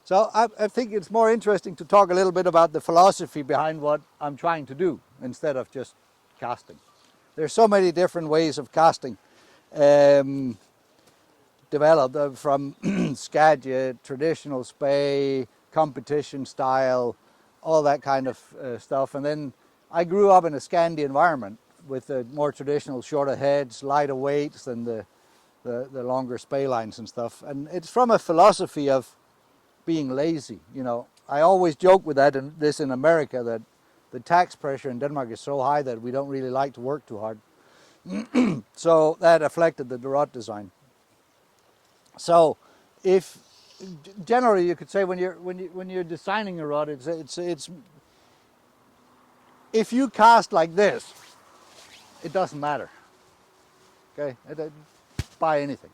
So I think it's more interesting to talk a little bit about the philosophy behind what I'm trying to do instead of just casting. There's so many different ways of casting developed from Scandi, traditional spay, competition style, all that kind of stuff. And then I grew up in a Scandi environment with the more traditional shorter heads, lighter weights than the longer spay lines and stuff. And it's from a philosophy of being lazy. You know, I always joke with that in America, that the tax pressure in Denmark is so high that we don't really like to work too hard. So that affected the rod design. So if generally you could say when you're designing a rod, it's if you cast like this, it doesn't matter. Okay, buy anything.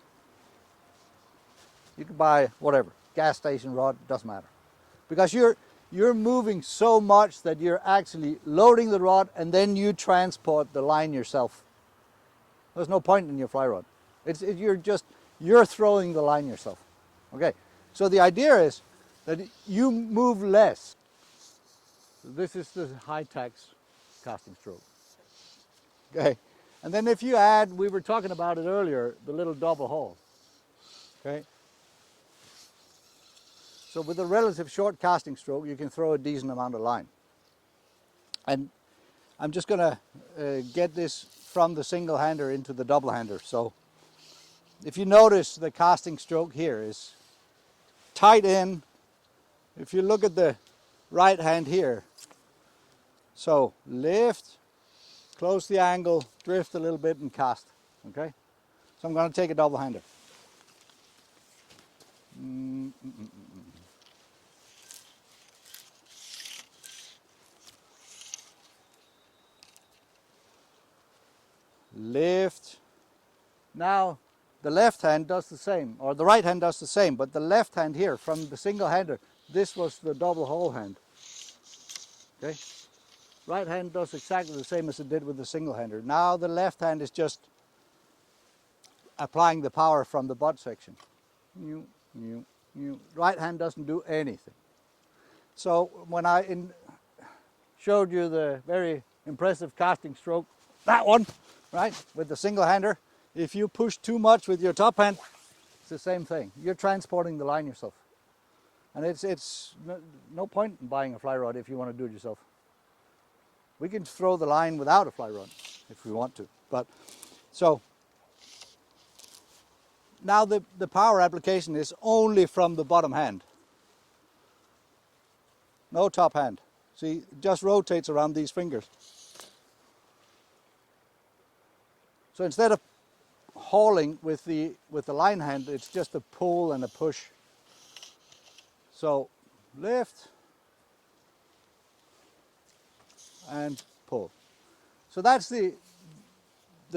You can buy whatever, gas station rod, doesn't matter, because you're moving so much that you're actually loading the rod and then you transport the line yourself. There's no point in your fly rod. You're throwing the line yourself. Okay, so the idea is that you move less. This is the high tax casting stroke. Okay, and then if you add, we were talking about it earlier, the little double haul. Okay, so with a relative short casting stroke, you can throw a decent amount of line. And I'm just going to get this from the single hander into the double hander. So if you notice, the casting stroke here is tight in. If you look at the right hand here, so lift, close the angle, drift a little bit and cast. Okay, so I'm going to take a double hander. Lift. Now the left hand does the same, or the right hand does the same, but the left hand here from the single hander, this was the double hole hand. Okay, right hand does exactly the same as it did with the single hander. Now the left hand is just applying the power from the butt section. Right hand doesn't do anything. So when I showed you the very impressive casting stroke, that one, right, with the single hander, if you push too much with your top hand, it's the same thing. You're transporting the line yourself. And it's no point in buying a fly rod if you want to do it yourself. We can throw the line without a fly rod if we want to. But so now the power application is only from the bottom hand. No top hand. See, it just rotates around these fingers. So instead of hauling with the line hand, it's just a pull and a push. So lift and pull. So that's the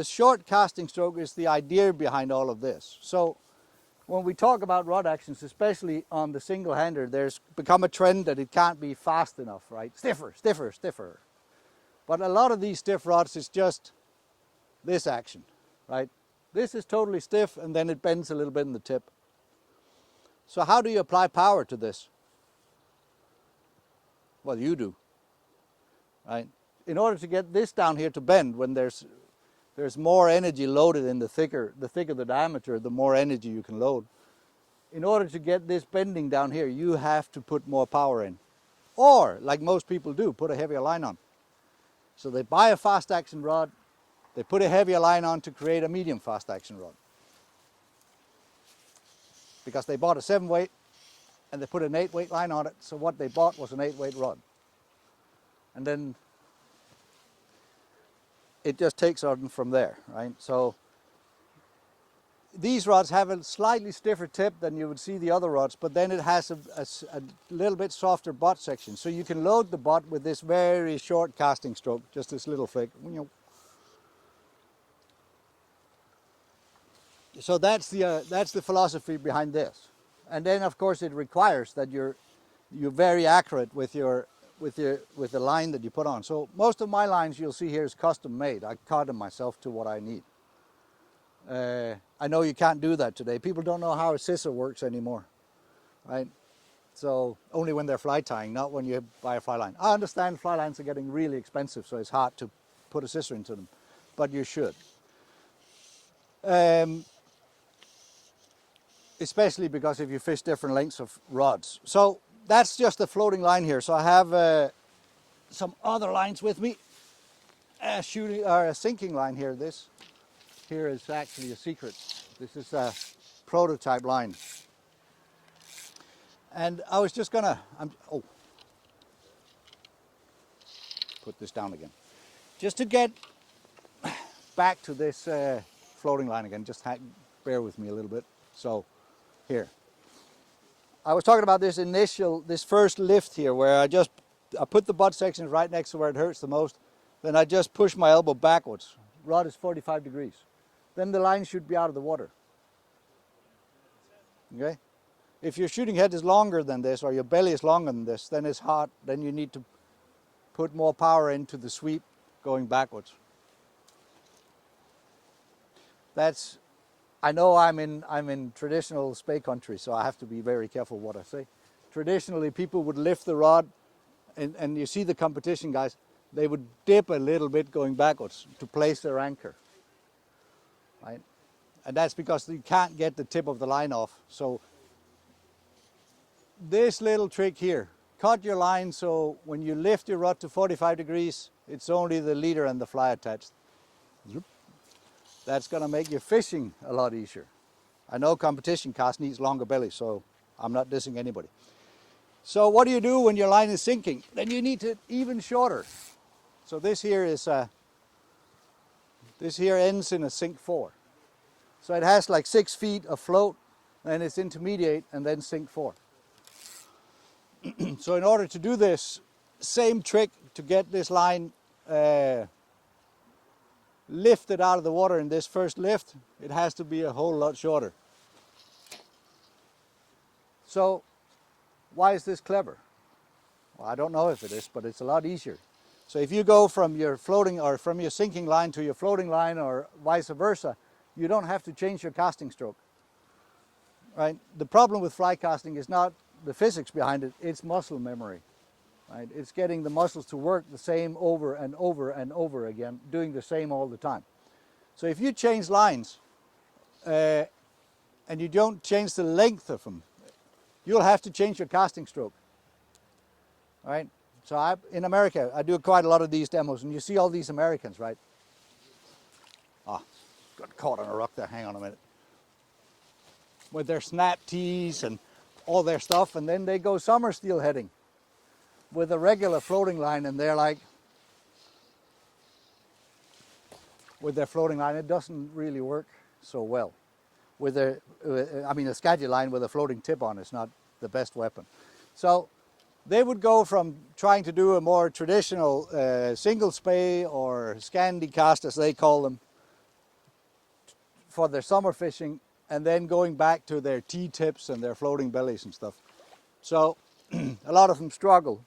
short casting stroke is the idea behind all of this. So when we talk about rod actions, especially on the single hander, there's become a trend that it can't be fast enough, right? Stiffer, stiffer, stiffer. But a lot of these stiff rods is just this action, right? This is totally stiff and then it bends a little bit in the tip. So how do you apply power to this? Well, you do, right? In order to get this down here to bend, when there's more energy loaded in the thicker the diameter, the more energy you can load. In order to get this bending down here, you have to put more power in. Or, like most people do, put a heavier line on. So they buy a fast action rod, they put a heavier line on to create a medium fast action rod. Because they bought a 7-weight and they put an 8-weight line on it, so what they bought was an 8-weight rod. And then it just takes on from there, right? So these rods have a slightly stiffer tip than you would see the other rods, but then it has a little bit softer butt section. So you can load the butt with this very short casting stroke, just this little flick. So that's the philosophy behind this. And then of course it requires that you're very accurate with the line that you put on. So most of my lines you'll see here is custom made. I cut them myself to what I need. I know you can't do that today. People don't know how a scissor works anymore, right? So only when they're fly tying, not when you buy a fly line. I understand fly lines are getting really expensive, so it's hard to put a scissor into them, but you should. Especially because if you fish different lengths of rods. So that's just a floating line here. So I have some other lines with me. A sinking line here. This here is actually a secret. This is a prototype line. And I was just gonna, put this down again. Just to get back to this floating line again, just bear with me a little bit. So here, I was talking about this first lift here where I put the butt section right next to where it hurts the most. Then I just push my elbow backwards. Rod is 45 degrees. Then the line should be out of the water. Okay? If your shooting head is longer than this or your belly is longer than this, then it's hard. Then you need to put more power into the sweep going backwards. I know I'm in traditional spey country, so I have to be very careful what I say. Traditionally, people would lift the rod, and you see the competition guys, they would dip a little bit going backwards to place their anchor, right? And that's because you can't get the tip of the line off. So this little trick here, cut your line so when you lift your rod to 45 degrees, it's only the leader and the fly attached. That's going to make your fishing a lot easier. I know competition cast needs longer belly, so I'm not dissing anybody. So what do you do when your line is sinking? Then you need it even shorter. So this here ends in a sink 4. So it has like 6 feet of float, and it's intermediate, and then sink 4. So in order to do this same trick to get this line lifted out of the water in this first lift, it has to be a whole lot shorter. So why is this clever? Well, I don't know if it is, but it's a lot easier. So if you go from your floating or from your sinking line to your floating line or vice versa, you don't have to change your casting stroke. Right? The problem with fly casting is not the physics behind it, it's muscle memory. Right? It's getting the muscles to work the same over and over and over again, doing the same all the time. So if you change lines and you don't change the length of them, you'll have to change your casting stroke. Right? So in America, I do quite a lot of these demos, and you see all these Americans, right? Got caught on a rock there, hang on a minute. With their snap tees and all their stuff, and then they go summer steelheading with a regular floating line, and they're like, with their floating line, it doesn't really work so well. With a Scandi line with a floating tip on is not the best weapon. So they would go from trying to do a more traditional single spey or Scandi cast, as they call them, for their summer fishing, and then going back to their T-tips and their floating bellies and stuff. So a lot of them struggle.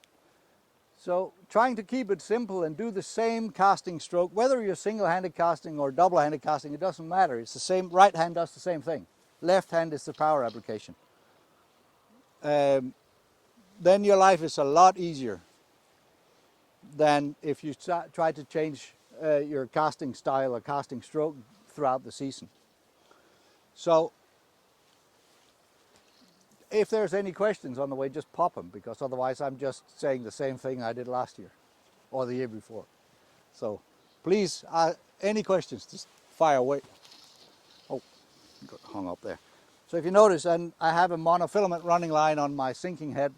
So trying to keep it simple and do the same casting stroke, whether you're single-handed casting or double-handed casting, it doesn't matter. It's the same. Right hand does the same thing. Left hand is the power application. Then your life is a lot easier than if you try to change your casting style or casting stroke throughout the season. So if there's any questions on the way, just pop them, because otherwise I'm just saying the same thing I did last year or the year before. So please, any questions, just fire away. Oh, got hung up there. So if you notice, and I have a monofilament running line on my sinking head,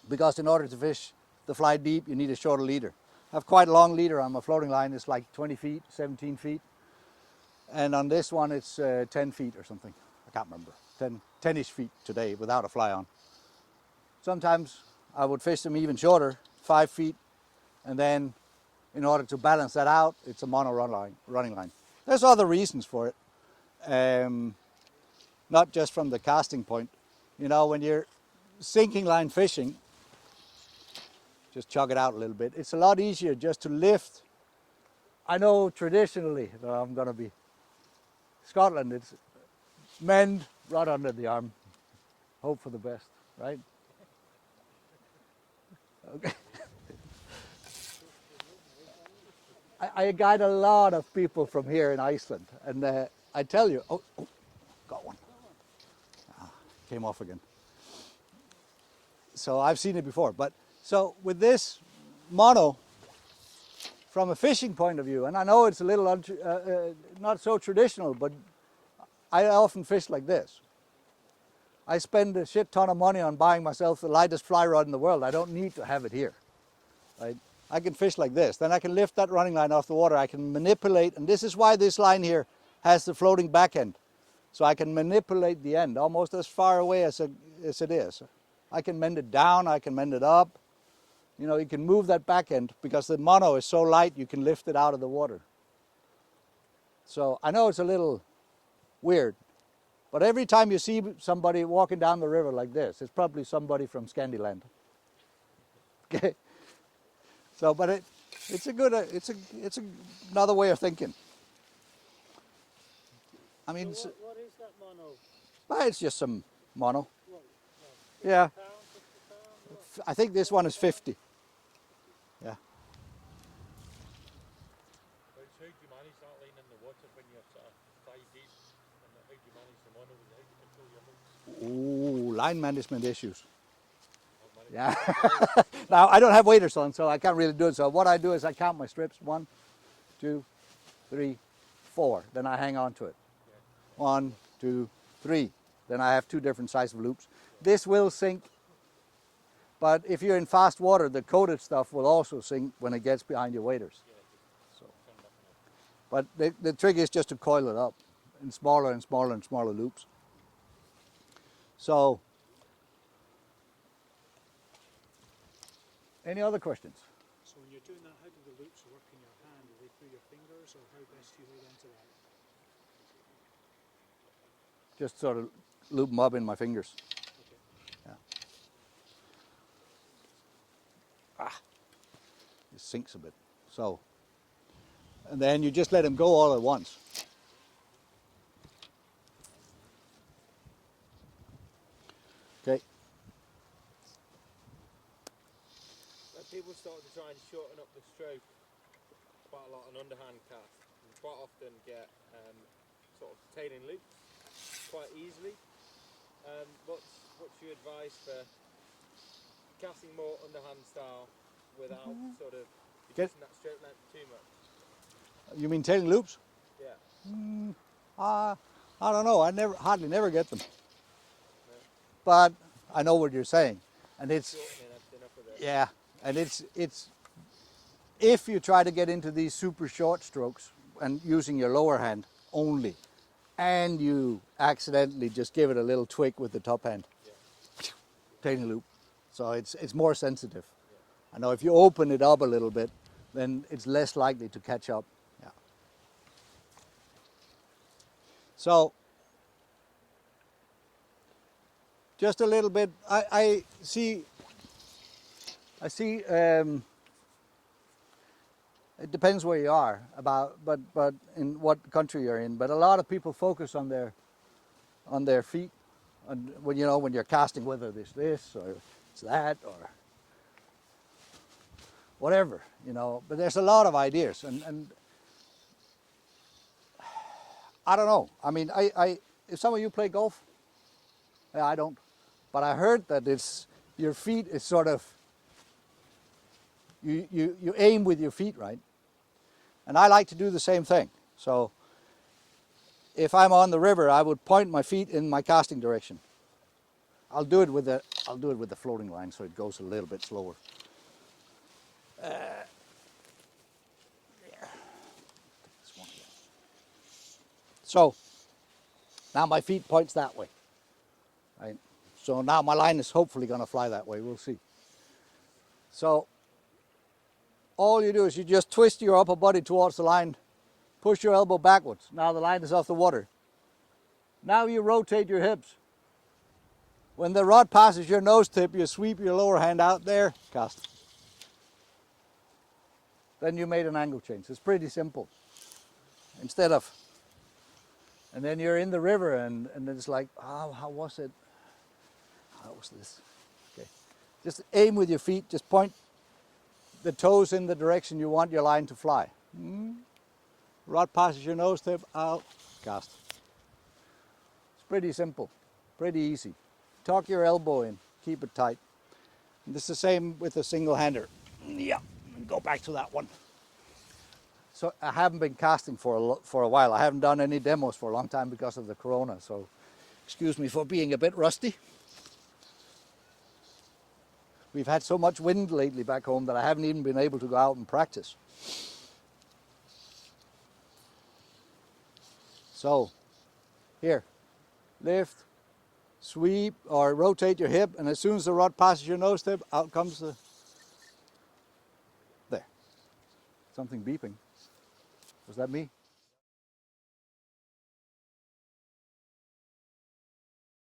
because in order to fish the fly deep, you need a shorter leader. I have quite a long leader on my floating line. It's like 20 feet, 17 feet. And on this one, it's 10 feet or something. I can't remember. 10-ish feet today without a fly on. Sometimes I would fish them even shorter, 5 feet. And then in order to balance that out, it's a mono running line. There's other reasons for it. Not just from the casting point. You know, when you're sinking line fishing, just chug it out a little bit. It's a lot easier just to lift. I know traditionally, I'm going to be Scotland, it's mend right under the arm, hope for the best, right? Okay. I guide a lot of people from here in Iceland, and I tell you, oh, got one. Came off again. So I've seen it before, but so with this mono, from a fishing point of view, and I know it's a little not so traditional, but I often fish like this. I spend a shit ton of money on buying myself the lightest fly rod in the world. I don't need to have it here. Right? I can fish like this. Then I can lift that running line off the water. I can manipulate, and this is why this line here has the floating back end. So I can manipulate the end almost as far away as it is. I can mend it down, I can mend it up. You know, you can move that back end because the mono is so light you can lift it out of the water. So I know it's a little weird, but every time you see somebody walking down the river like this, it's probably somebody from Scandi land. Okay. So, but it's a good, it's another way of thinking. I mean, so what is that mono? Well, it's just some mono. What, Yeah. £50, £50? I think this one is 50. Yeah. How do you manage that line in the water when you're sort of thigh deep? And how do you manage the mono? How do you control your hooks? Ooh, line management issues. Yeah. Now, I don't have waders on, so I can't really do it. So what I do is I count my strips. 1, 2, 3, 4. Then I hang on to it. 1, 2, 3. Then I have 2 different sizes of loops. This will sink, but if you're in fast water, the coated stuff will also sink when it gets behind your waders. So, but the trick is just to coil it up in smaller and smaller and smaller loops. So, any other questions? So when you're doing that, how do the loops work in your hand? Are they through your fingers, or how best do you hold on to that? Just sort of loop them up in my fingers. Okay. Yeah. It sinks a bit. So, and then you just let them go all at once. Okay. When people start to try and shorten up the stroke quite a lot on underhand cast, you quite often get sort of tailing loops quite easily. What's your advice for casting more underhand style without sort of reducing that stroke length too much? You mean tailing loops? Yeah. I don't know. I hardly never get them. No. But I know what you're saying, and it's Shortening everything up a bit. yeah, and it's if you try to get into these super short strokes and using your lower hand only, and you accidentally just give it a little tweak with the top hand, tailing loop. So it's more sensitive. I know if you open it up a little bit, then it's less likely to catch up. Yeah. So just a little bit. I see. It depends where you are but in what country you're in. But a lot of people focus on their feet, and when you're casting, whether it's this or it's that or whatever, But there's a lot of ideas, and I don't know. I mean, if some of you play golf, yeah, I don't, but I heard that your feet is sort of you aim with your feet, right? And I like to do the same thing. So if I'm on the river, I would point my feet in my casting direction. I'll do it with the floating line, so it goes a little bit slower. There. This one again. So now my feet points that way. Right? So now my line is hopefully going to fly that way. We'll see. So all you do is you just twist your upper body towards the line, push your elbow backwards. Now the line is off the water. Now you rotate your hips. When the rod passes your nose tip, you sweep your lower hand out there, cast. Then you made an angle change. It's pretty simple. And then you're in the river and it's like, oh, how was it? How was this? Okay. Just aim with your feet, just point the toes in the direction you want your line to fly. Rod passes your nose tip, out, cast. It's pretty simple, pretty easy. Tuck your elbow in, keep it tight. And this is the same with a single hander. Yeah, go back to that one. So I haven't been casting for a while. I haven't done any demos for a long time because of the corona, so excuse me for being a bit rusty. We've had so much wind lately back home that I haven't even been able to go out and practice. So, here, lift, sweep, or rotate your hip, and as soon as the rod passes your nose tip, out comes the... There. Something beeping. Was that me?